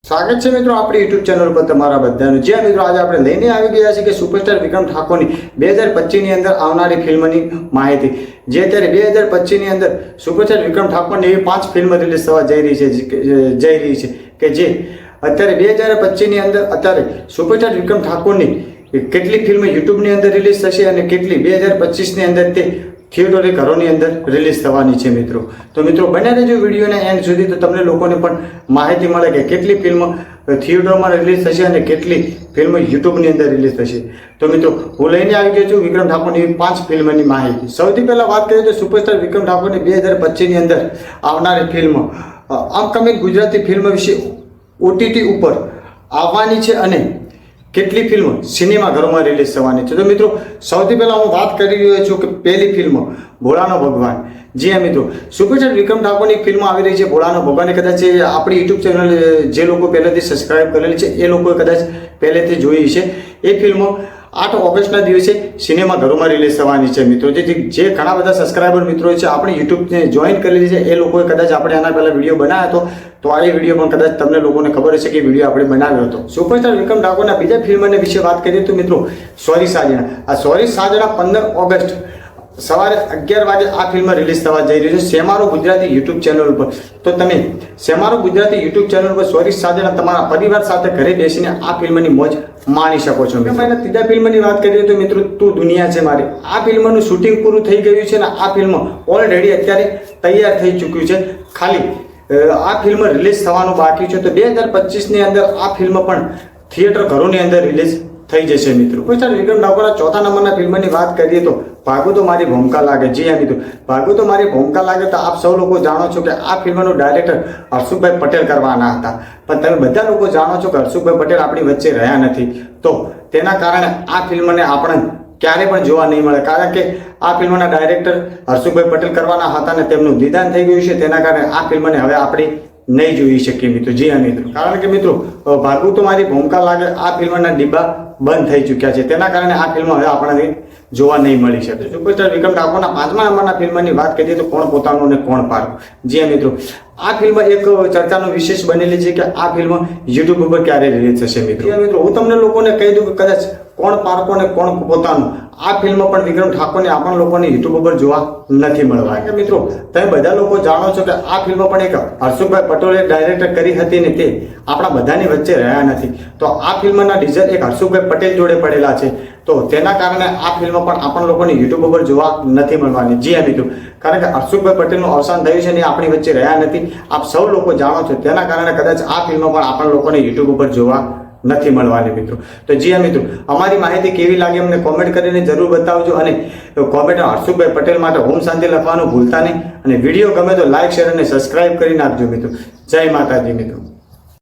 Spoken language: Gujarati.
સ્વાગત છે મિત્રો આપણી યુટ્યુબ ચેનલ પર તમારા બધાનું। જ્યાં મિત્રો આજે આપણે લઈને આવી ગયા છીએ કે સુપરસ્ટાર વિક્રમ ઠાકોરની 2025 ની અંદર આવનારી ફિલ્મની માહિતી। જે અત્યારે 2025 ની અંદર સુપરસ્ટાર વિક્રમ ઠાકોરની એવી 5 ફિલ્મ રિલીઝ થવા જઈ રહી છે કે જે અત્યારે 2025 ની અંદર અત્યારે સુપરસ્ટાર વિક્રમ ઠાકોરની કેટલી ફિલ્મ યુટ્યુબની અંદર રિલીઝ થશે અને કેટલી 2025 ની અંદર તે થિયેટરે ઘરોની અંદર રિલીઝ થવાની છે મિત્રો। તો મિત્રો બન્યા રહેજો વિડીયોના એન્ડ સુધી, તો તમને લોકોને પણ માહિતી મળે કે કેટલી ફિલ્મ થિયેટરમાં રિલીઝ થશે અને કેટલી ફિલ્મ યુટ્યુબની અંદર રિલીઝ થશે। તો મિત્રો હું લઈને આવી ગયો છું વિક્રમ ઠાકોરની 5 ફિલ્મની માહિતી। સૌથી પહેલાં વાત કરીએ તો સુપરસ્ટાર વિક્રમ ઠાકોરની 2025 ની અંદર આવનારી ફિલ્મ અપકમિંગ ગુજરાતી ફિલ્મ વિશે OTT ઉપર આવવાની છે અને કેટલી ફિલ્મ સિનેમાઘરોમાં રિલીઝ થવાની છે। તો મિત્રો સૌથી પહેલાં હું વાત કરી રહ્યો છું કે પહેલી ફિલ્મ ભોળાનો ભગવાન। જી હા મિત્રો, સુપરસ્ટાર વિક્રમ ઠાકોરની ફિલ્મ આવી રહી છે ભોળાનો ભગવાન। કદાચ આપણી યુટ્યુબ ચેનલ જે લોકો પહેલેથી સબસ્ક્રાઇબ કરેલી છે એ લોકોએ કદાચ પહેલેથી જોઈ છે। એ ફિલ્મ 8 ઓગસ્ટના દિવસે સિનેમાઘરોમાં રિલીઝ થવાની છે મિત્રો। જે ઘણા બધા સબસ્ક્રાઇબર મિત્રો છે આપણી યુટ્યુબને જોઈન કરેલી છે એ લોકોએ કદાચ આપણે આના પહેલાં વિડીયો બનાવ્યો હતો, તો આ વિડીયો પણ કદાચ તમને લોકોને ખબર હશે કે વિડીયો આપણે બનાવ્યો હતો। સુપરસ્ટાર વિક્રમ ઠાકોરના બીજા ફિલ્મને વિશે વાત કરીએ તો મિત્રો સોરી સાજણા। આ સોરી સાજણા 15 ઓગસ્ટ સવારે 11 વાગે આ ફિલ્મ રિલીઝ થવા જઈ રહી છે સેમારો ગુજરાતી યુટ્યુબ ચેનલ પર। તો તમે સેમારો ગુજરાતી યુટ્યુબ ચેનલ પર સોરી સાજણા તમારા પરિવાર સાથે ઘરે બેસીને આ ફિલ્મની મોજ માણી શકો છો। ત્રીજા ફિલ્મની વાત કરીએ તો મિત્રો તું દુનિયા છે મારી। આ ફિલ્મનું શૂટિંગ પૂરું થઈ ગયું છે અને આ ફિલ્મ ઓલરેડી અત્યારે તૈયાર થઈ ચૂક્યું છે, ખાલી આ ફિલ્મ રિલીઝ થવાનું બાકી છે। તો 2025 ની અંદર આ ફિલ્મ પણ થિયેટર ઘરોની અંદર રિલીઝ થઈ જશે મિત્રો। સુપરસ્ટાર વિક્રમ ઠાકોરના ચોથા નંબરના ફિલ્મની વાત કરીએ તો ભાગુ તો મારી ભૂમિકા લાગે। જી હા મિત્રો, ભાગુ તો મારી ભૂમિકા લાગે તો આપ સૌ લોકો જાણો છો કે આ ફિલ્મનો ડાયરેક્ટર હર્ષુભાઈ પટેલ કરવાના હતા, પણ તમે બધા લોકો જાણો છો કે હર્ષુભાઈ પટેલ આપણી વચ્ચે રહ્યા નથી। તો તેના કારણે આ ફિલ્મને આપણે ક્યારે પણ જોવા નહીં મળે, કારણ કે આ ફિલ્મના ડાયરેક્ટર હર્ષુભાઈ પટેલ કરવાના હતા અને તેમનું નિદાન થઈ ગયું છે। તેના કારણે આ ફિલ્મને હવે આપણે નહીં જોઈ શકીએ મિત્રો। જી હા મિત્રો, કારણ કે મિત્રો ભાગુ તો મારી ભૂમિકા લાગે આ ફિલ્મના ડિબ્બા બંધ થઈ ચૂક્યા છે, તેના કારણે આ ફિલ્મ હવે આપણને જોવા નહીં મળી શકે। સુપરસ્ટાર વિક્રમ ઠાકોરના 5મા નંબરના ફિલ્મની વાત કરીએ તો કોણ પોતાનું અને કોણ પારકું। જી હા મિત્રો, આ ફિલ્મ એક ચર્ચાનો વિશેષ બનેલી છે કે આ ફિલ્મ યુટ્યુબ ઉપર ક્યારે રિલીઝ થશે મિત્રો। મિત્રો હું તમને લોકોને કહી દઉં કે કદાચ કોણ પારકું અને કોણ પોતાનું આ ફિલ્મ પણ વિક્રમ ઠાકોરને આપણા લોકોને યુટ્યુબ ઉપર જોવા નથી મળવા। કે મિત્રો તમે બધા લોકો જાણો છો કે આ ફિલ્મ પણ એક હર્ષુભાઈ પટેલે ડાયરેક્ટર કરી હતી ને તે આપણા બધાની વચ્ચે રહ્યા નથી। તો આ ફિલ્મના ડીઝલ એક હર્ષુભાઈ પટેલ જોડે પડેલા છે, તો તેના કારણે આ ફિલ્મ પણ આપણા લોકોને યુટ્યુબ ઉપર જોવા નથી મળવાની। જી હા મિત્રો, કારણ કે હર્ષુભાઈ પટેલનું અવસાન થયું છે ને આપણી વચ્ચે રહ્યા નથી, આપ સૌ લોકો જાણો છો, તેના કારણે કદાચ આ ફિલ્મ પણ આપણા લોકોને યુટ્યુબ ઉપર જોવા નથી મળવાની મિત્રો। તો જી હા મિત્રો, અમારી માહિતી કેવી લાગે અમને કોમેન્ટ કરીને જરૂર બતાવજો અને કોમેન્ટમાં હર્ષુભાઈ પટેલ માટે ઓમ શાંતિ લખવાનું ભૂલતા નહીં અને વિડીયો ગમે તો લાઈક શેર અને સબસ્ક્રાઇબ કરી નાખજો મિત્રો। જય માતાજી મિત્રો।